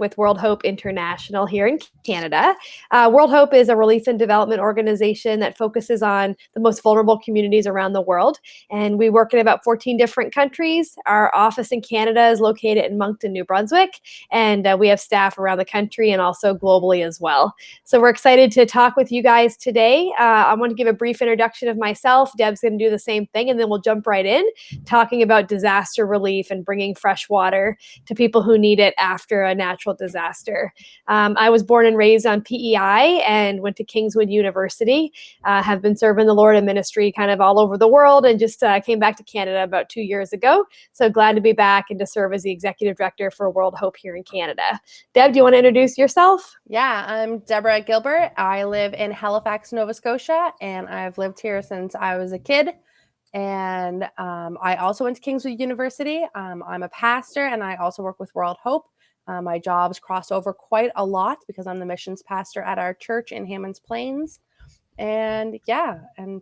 with World Hope International here in Canada. World Hope is a relief and development organization that focuses on the most vulnerable communities around the world. And we work in about 14 different countries. Our office in Canada is located in Moncton, New Brunswick, and we have staff around the country and also globally as well. So we're excited to talk with you guys today. I want to give a brief introduction of myself. Deb's going to do the same thing, and then we'll jump right in talking about disaster relief and bringing fresh water to people who need it after a natural disaster. I was born and raised on PEI and went to Kingswood University. Have been serving the Lord in ministry kind of all over the world, and just came back to Canada about 2 years ago. So glad to be back and to serve as the executive director for World Hope here in Canada. Deb, do you want to introduce yourself? Yeah, I'm Deborah Gilbert. I live in Halifax, Nova Scotia, and I've lived here since I was a kid. And I also went to Kingswood University. I'm a pastor, and I also work with World Hope. My jobs cross over quite a lot because I'm the missions pastor at our church in Hammonds Plains. And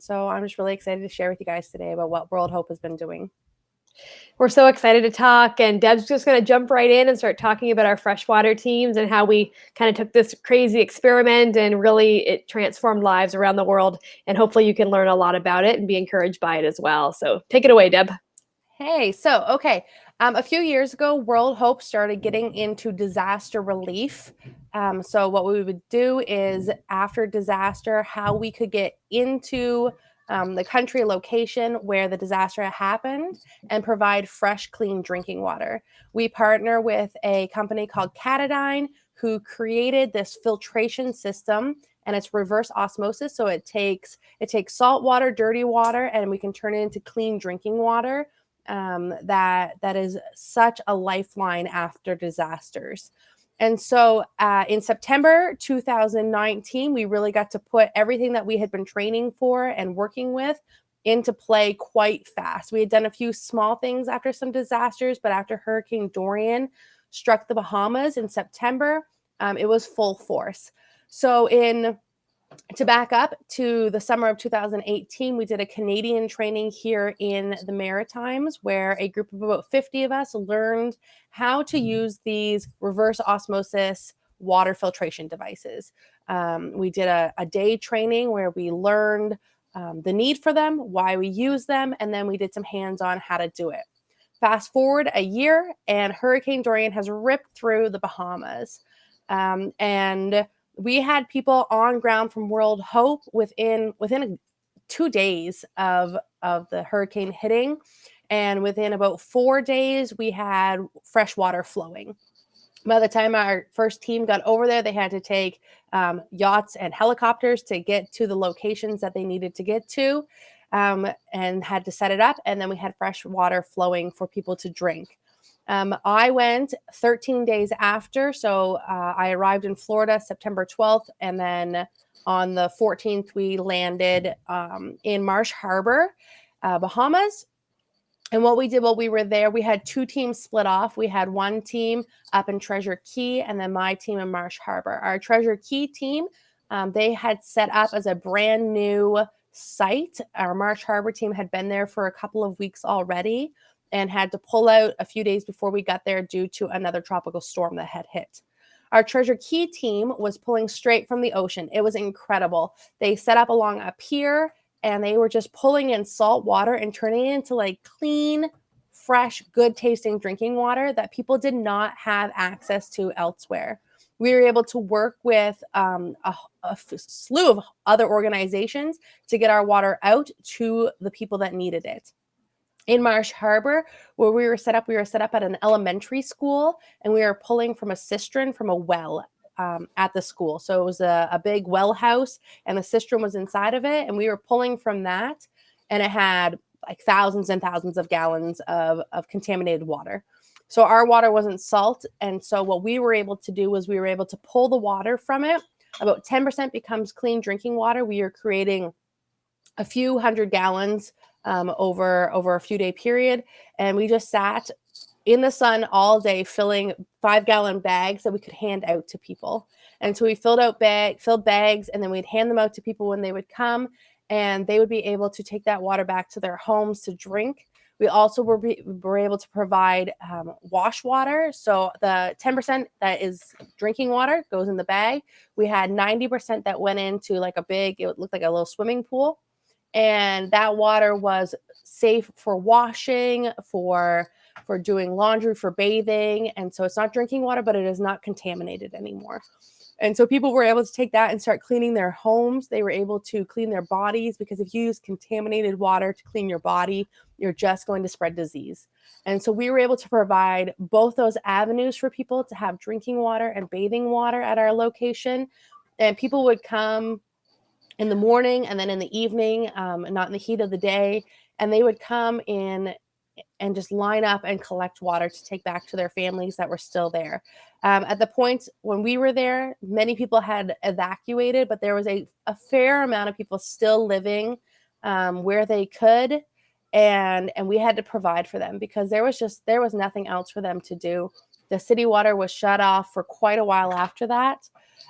so I'm just really excited to share with you guys today about what World Hope has been doing. We're so excited to talk, and Deb's just going to jump right in and start talking about our freshwater teams and how we kind of took this crazy experiment and really it transformed lives around the world. And hopefully you can learn a lot about it and be encouraged by it as well. So take it away, Deb. Hey, a few years ago, World Hope started getting into disaster relief. So what we would do is after disaster, how we could get into the country location where the disaster happened and provide fresh, clean drinking water. We partner with a company called Catadine who created this filtration system, and it's reverse osmosis. So it takes salt water, dirty water, and we can turn it into clean drinking water. That is such a lifeline after disasters. And so in September 2019, we really got to put everything that we had been training for and working with into play quite fast. We had done a few small things after some disasters, but after Hurricane Dorian struck the Bahamas in September, it was full force. So to back up to the summer of 2018, we did a Canadian training here in the Maritimes where a group of about 50 of us learned how to use these reverse osmosis water filtration devices. We did a day training where we learned the need for them, why we use them, and then we did some hands-on how to do it. Fast forward a year, and Hurricane Dorian has ripped through the Bahamas. And we had people on ground from World Hope within 2 days of the hurricane hitting. And within about 4 days, we had fresh water flowing. By the time our first team got over there, they had to take yachts and helicopters to get to the locations that they needed to get to, and had to set it up. And then we had fresh water flowing for people to drink. I went 13 days after. So I arrived in Florida September 12th. And then on the 14th, we landed in Marsh Harbor, Bahamas. And what we did while we were there, we had 2 teams split off. We had one team up in Treasure Key and then my team in Marsh Harbor. Our Treasure Key team, they had set up as a brand new site. Our Marsh Harbor team had been there for a couple of weeks already and had to pull out a few days before we got there due to another tropical storm that had hit. Our Treasure Key team was pulling straight from the ocean. It was incredible. They set up along a pier and they were just pulling in salt water and turning it into like clean, fresh, good tasting drinking water that people did not have access to elsewhere. We were able to work with a slew of other organizations to get our water out to the people that needed it. In Marsh Harbor, where we were set up at an elementary school, and we were pulling from a cistern from a well at the school. So it was a big well house, and the cistern was inside of it, and we were pulling from that, and it had like thousands and thousands of gallons of contaminated water. So our water wasn't salt, and so what we were able to do was we were able to pull the water from it. About 10% becomes clean drinking water. We are creating a few hundred gallons over a few day period. And we just sat in the sun all day filling 5-gallon bags that we could hand out to people. And so we filled bags, and then we'd hand them out to people when they would come, and they would be able to take that water back to their homes to drink. We also were able to provide wash water. So the 10% that is drinking water goes in the bag. We had 90% that went into like it looked like a little swimming pool. And that water was safe for washing, for doing laundry, for bathing. And so it's not drinking water, but it is not contaminated anymore. And so people were able to take that and start cleaning their homes. They were able to clean their bodies, because if you use contaminated water to clean your body, you're just going to spread disease. And so we were able to provide both those avenues for people to have drinking water and bathing water at our location. And people would come in the morning and then in the evening, not in the heat of the day. And they would come in and just line up and collect water to take back to their families that were still there. At the point when we were there, many people had evacuated, but there was a fair amount of people still living where they could. And we had to provide for them, because there was nothing else for them to do. The city water was shut off for quite a while after that.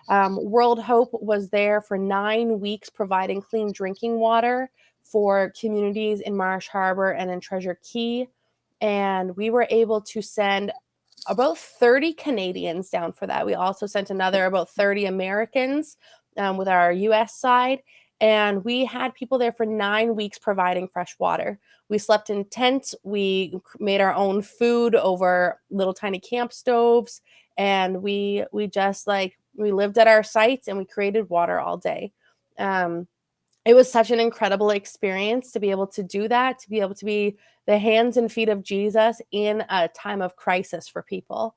World Hope was there for 9 weeks providing clean drinking water for communities in Marsh Harbor and in Treasure Key. And we were able to send about 30 Canadians down for that. We also sent another about 30 Americans with our US side. And we had people there for 9 weeks providing fresh water. We slept in tents. We made our own food over little tiny camp stoves. And we lived at our sites and we created water all day. It was such an incredible experience to be able to do that, to be able to be the hands and feet of Jesus in a time of crisis for people.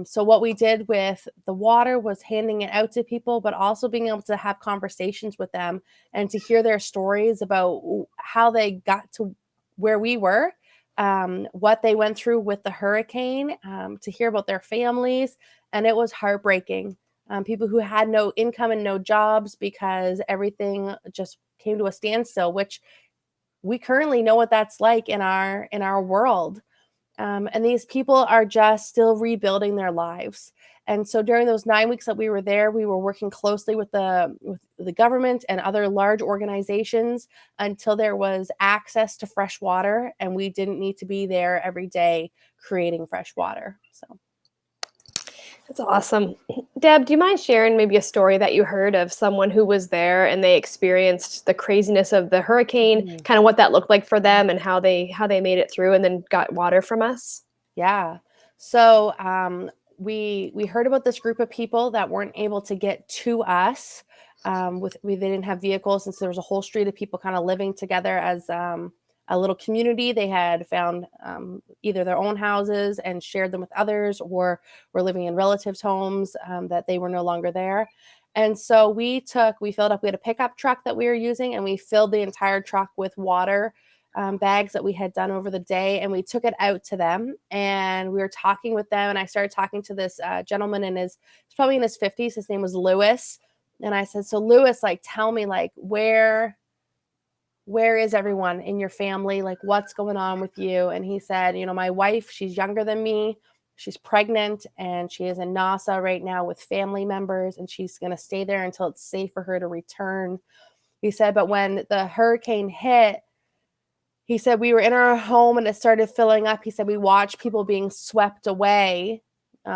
So what we did with the water was handing it out to people, but also being able to have conversations with them and to hear their stories about how they got to where we were, what they went through with the hurricane, to hear about their families. And it was heartbreaking. People who had no income and no jobs because everything just came to a standstill, which we currently know what that's like in our world. And these people are just still rebuilding their lives. And so during those 9 weeks that we were there, we were working closely with the government and other large organizations until there was access to fresh water, and we didn't need to be there every day creating fresh water. So. That's awesome. Deb, do you mind sharing maybe a story that you heard of someone who was there and they experienced the craziness of the hurricane, kind of what that looked like for them and how they made it through and then got water from us? Yeah. So we heard about this group of people that weren't able to get to us. They didn't have vehicles, and so there was a whole street of people kind of living together as a little community. They had found either their own houses and shared them with others, or were living in relatives' homes that they were no longer there. And so we filled up, we had a pickup truck that we were using, and we filled the entire truck with water bags that we had done over the day, and we took it out to them, and we were talking with them. And I started talking to this gentleman he's probably in his 50s. His name was Lewis. And I said, so Lewis, tell me, where is everyone in your family? What's going on with you? And he said, my wife, she's younger than me. She's pregnant, and she is in Nassau right now with family members, and she's going to stay there until it's safe for her to return. He said, but when the hurricane hit, he said, we were in our home and it started filling up. He said, we watched people being swept away,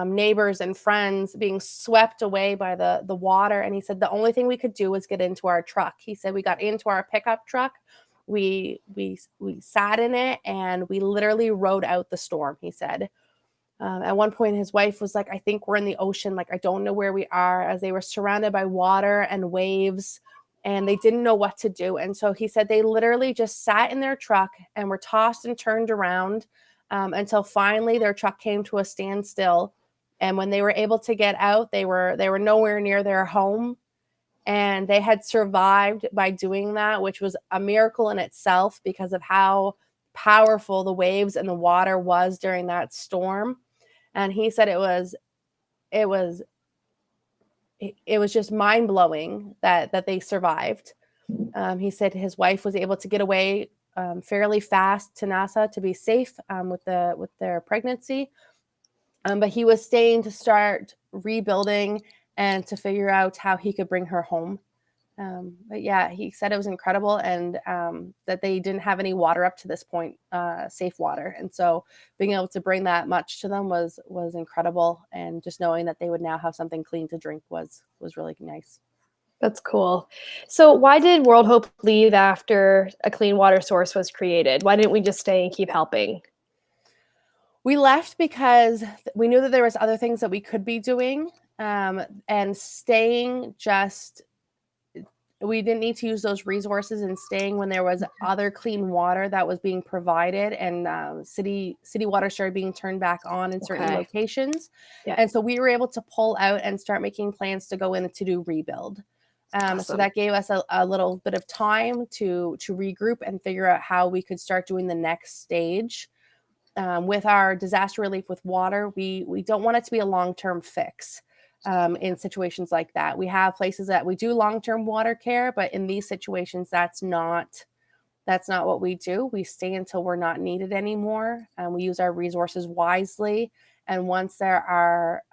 neighbors and friends being swept away by the water. And he said, the only thing we could do was get into our truck. He said, we got into our pickup truck. We sat in it and we literally rode out the storm, he said. At one point, his wife was like, I think we're in the ocean. I don't know where we are, as they were surrounded by water and waves, and they didn't know what to do. And so he said they literally just sat in their truck and were tossed and turned around until finally their truck came to a standstill. And when they were able to get out, they were nowhere near their home. And they had survived by doing that, which was a miracle in itself because of how powerful the waves and the water was during that storm. And he said it was just mind-blowing that they survived. He said his wife was able to get away fairly fast to Nassau to be safe with their pregnancy. But he was staying to start rebuilding and to figure out how he could bring her home. But yeah, he said it was incredible, and that they didn't have any water up to this point, safe water. And so being able to bring that much to them was incredible. And just knowing that they would now have something clean to drink was really nice. That's cool. So why did World Hope leave after a clean water source was created? Why didn't we just stay and keep helping? We left because we knew that there was other things that we could be doing, and staying just, we didn't need to use those resources, and staying when there was other clean water that was being provided, and city water started being turned back on in certain locations. Yeah. And so we were able to pull out and start making plans to go in to do rebuild. Awesome. So that gave us a little bit of time to regroup and figure out how we could start doing the next stage. With our disaster relief with water, we don't want it to be a long-term fix. In situations like that, we have places that we do long-term water care, but in these situations, that's not what we do. We stay until we're not needed anymore, and we use our resources wisely. And once there are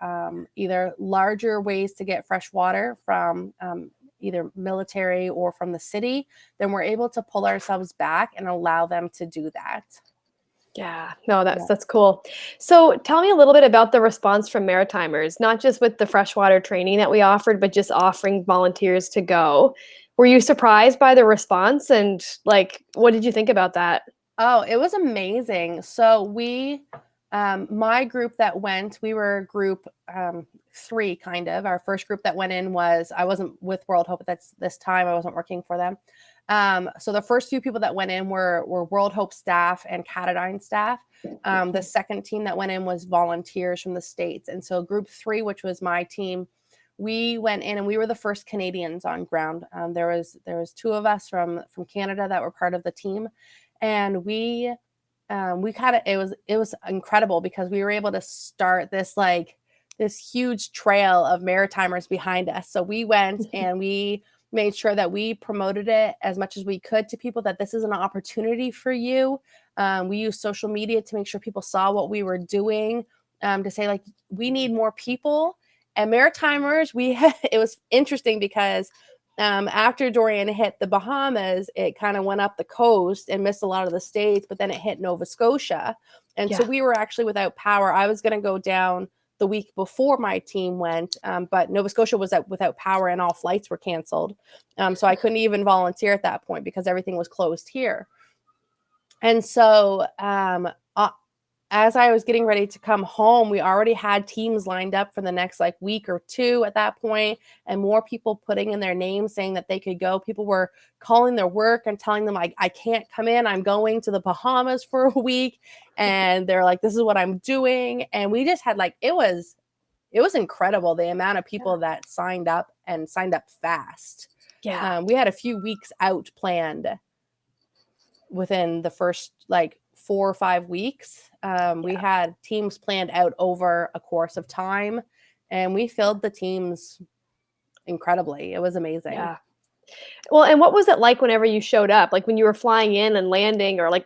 either larger ways to get fresh water from either military or from the city, then we're able to pull ourselves back and allow them to do that. Yeah, no, that's cool. So tell me a little bit about the response from Maritimers, not just with the freshwater training that we offered, but just offering volunteers to go. Were you surprised by the response, and like, what did you think about that? Oh, it was amazing. So my group that went, we were group 3, kind of. Our first group that went in was, I wasn't with World Hope at this time. I wasn't working for them. So the first few people that went in were World Hope staff and Catadine staff. The second team that went in was volunteers from the States. And so group 3, which was my team, we went in and we were the first Canadians on ground. There was 2 of us from Canada that were part of the team. And we kind of, it was incredible because we were able to start this huge trail of Maritimers behind us. So we went and we made sure that we promoted it as much as we could to people, that this is an opportunity for you. We used social media to make sure people saw what we were doing, to say, like, we need more people. And Maritimers, it was interesting because after Dorian hit the Bahamas, it kind of went up the coast and missed a lot of the states, but then it hit Nova Scotia. And so we were actually without power. I was going to go down the week before my team went, but Nova Scotia was without power and all flights were canceled. So I couldn't even volunteer at that point because everything was closed here. And so as I was getting ready to come home, we already had teams lined up for the next week or 2 at that point, and more people putting in their names saying that they could go. People were calling their work and telling them, I can't come in. I'm going to the Bahamas for a week. And they're like, this is what I'm doing. And we just had it was incredible, the amount of people that signed up and signed up fast. Yeah. We had a few weeks out planned within the first 4 or 5 weeks. We had teams planned out over a course of time, and we filled the teams incredibly. It was amazing. Yeah. Well, and what was it like whenever you showed up? Like when you were flying in and landing, or what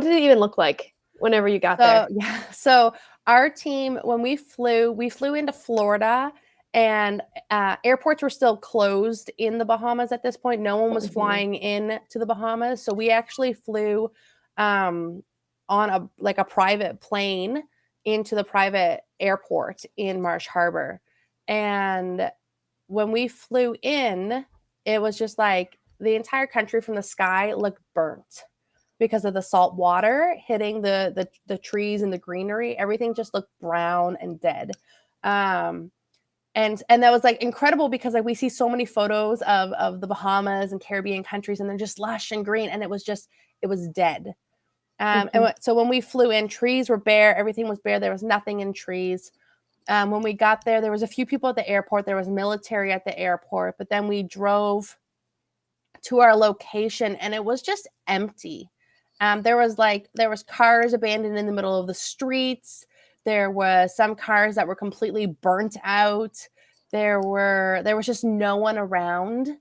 did it even look like whenever you got there? Yeah. So our team, when we flew into Florida, and airports were still closed in the Bahamas at this point. No one was flying in to the Bahamas. So we actually flew on a private plane into the private airport in Marsh Harbor. And when we flew in, it was just the entire country from the sky looked burnt because of the salt water hitting the trees and the greenery. Everything just looked brown and dead. And that was incredible because we see so many photos of the Bahamas and Caribbean countries, and they're just lush and green, and it was dead. And so when we flew in, trees were bare, everything was bare. There was nothing in trees. When we got there was a few people at the airport. There was military at the airport, but then we drove to our location and it was just empty. There was cars abandoned in the middle of the streets. There was some cars that were completely burnt out. There was just no one around.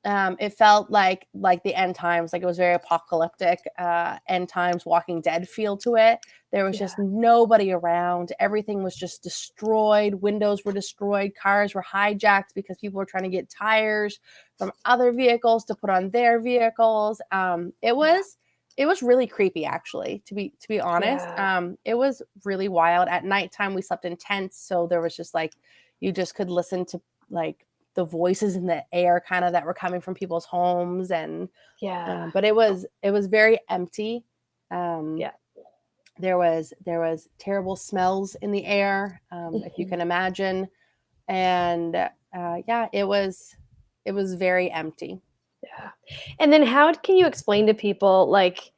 It felt like the end times, like it was very apocalyptic, end times, Walking Dead feel to it. There was just nobody around. Everything was just destroyed. Windows were destroyed. Cars were hijacked because people were trying to get tires from other vehicles to put on their vehicles. It was really creepy, actually, to be honest. It was really wild. At nighttime, we slept in tents, so there was just like, you just could listen to like the voices in the air kind of that were coming from people's homes. And but it was very empty. There was terrible smells in the air, if you can imagine. And it was very empty. And then how can you explain to people, like,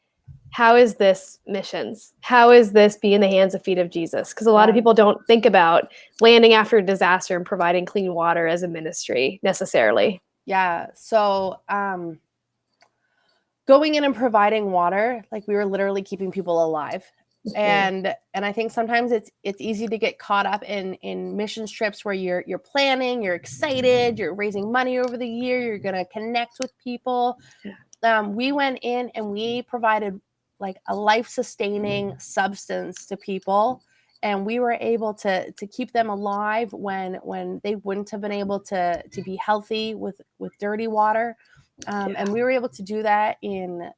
how is this missions? How is this be in the hands and feet of Jesus? Because a lot of people don't think about landing after a disaster and providing clean water as a ministry necessarily. Yeah. So going in and providing water, like, we were literally keeping people alive. And I think sometimes it's easy to get caught up in mission trips where you're planning, you're excited, you're raising money over the year, you're going to connect with people. We went in and we provided like a life-sustaining substance to people, and we were able to keep them alive when they wouldn't have been able to be healthy with dirty water. And we were able to do that in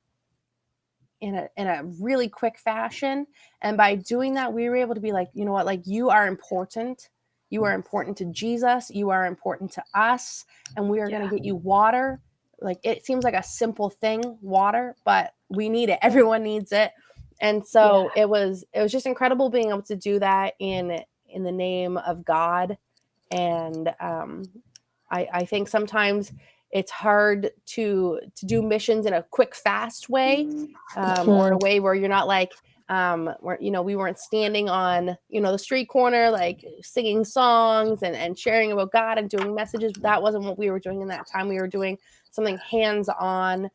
a really quick fashion. And by doing that, we were able to be like, you know what, like, you are important. You are important to Jesus. You are important to us. And we are going to get you water. Like, it seems like a simple thing, water, but we need it. Everyone needs it. And so it was just incredible being able to do that in the name of God. And I think sometimes it's hard to do missions in a quick, fast way, or in a way where you're not like, where, we weren't standing on, the street corner, like singing songs and sharing about God and doing messages. That wasn't what we were doing in that time. We were doing something hands-on,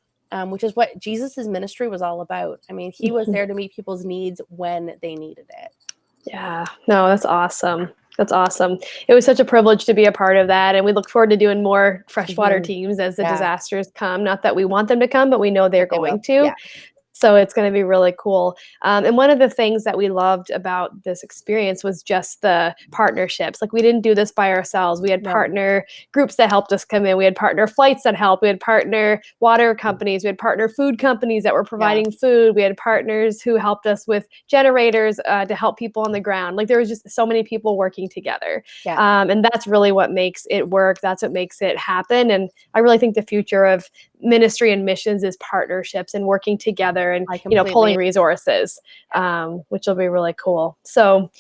which is what Jesus's ministry was all about. I mean, he was there to meet people's needs when they needed it. Yeah, no, that's awesome. That's awesome. It was such a privilege to be a part of that. And we look forward to doing more freshwater teams as the disasters come. Not that we want them to come, but we know they're going to. Yeah. So it's going to be really cool. And one of the things that we loved about this experience was just the partnerships. Like, we didn't do this by ourselves. We had partner groups that helped us come in. We had partner flights that helped. We had partner water companies. We had partner food companies that were providing food. We had partners who helped us with generators to help people on the ground. Like, there was just so many people working together. And that's really what makes it work. That's what makes it happen. And I really think the future of ministry and missions is partnerships and working together and pulling resources, which will be really cool. So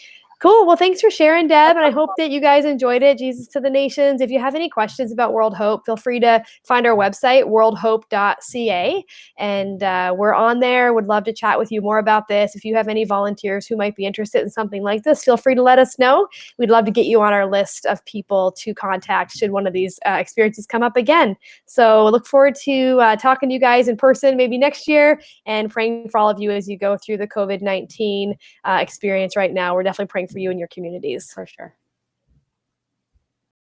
cool. Well, thanks for sharing, Deb. And I hope that you guys enjoyed it. Jesus to the Nations. If you have any questions about World Hope, feel free to find our website, worldhope.ca. And we're on there. Would love to chat with you more about this. If you have any volunteers who might be interested in something like this, feel free to let us know. We'd love to get you on our list of people to contact should one of these experiences come up again. So look forward to talking to you guys in person maybe next year, and praying for all of you as you go through the COVID-19 experience right now. We're definitely praying for you and your communities. For sure.